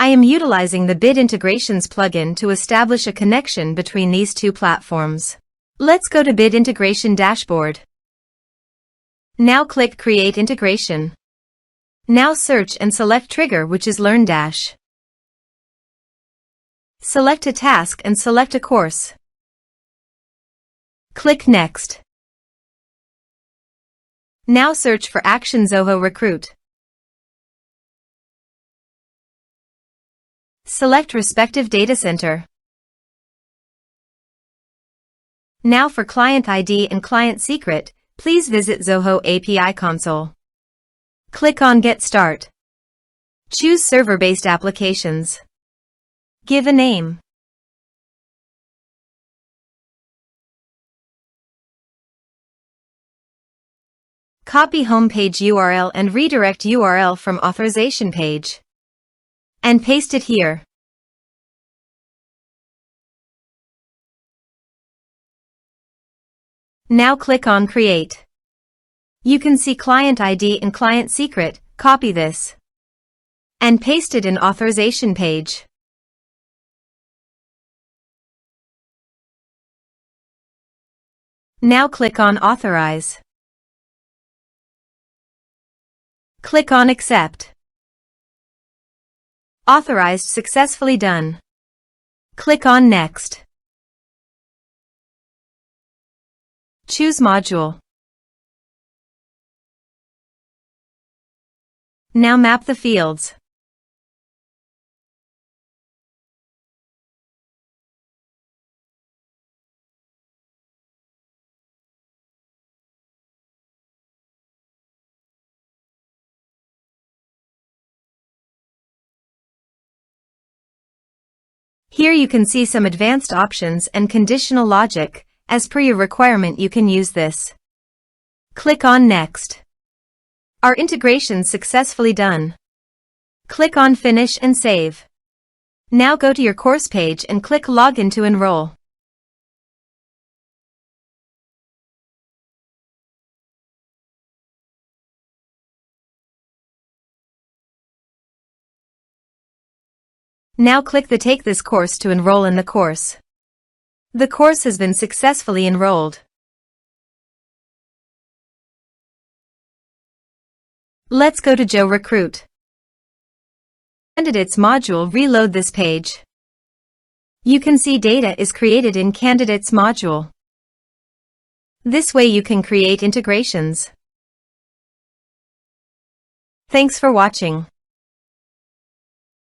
I am utilizing the Bit Integrations plugin to establish a connection between these two platforms. Let's go to Bit Integration Dashboard. Now click Create Integration. Now search and select Trigger, which is LearnDash. Select a task and select a course. Click Next. Now search for Action Zoho Recruit. Select respective data center. Now for client ID and client secret, please visit Zoho API Console. Click on Get Start. Choose Server-based applications. Give a name. Copy homepage URL and redirect URL from authorization page. And paste it here. Now click on Create. You can see client ID and client secret. Copy this and paste it in authorization page. Now click on Authorize. Click on Accept. Authorized successfully done. Click on Next. Choose Module. Now map the fields. Here you can see some advanced options and conditional logic. As per your requirement, you can use this. Click on Next. Our integration successfully done. Click on Finish and Save. Now go to your course page and click Login to enroll. Now click the Take this course to enroll in the course. The course has been successfully enrolled. Let's go to Zoho Recruit. Candidates module, reload this page. You can see data is created in Candidates module. This way you can create integrations. Thanks for watching.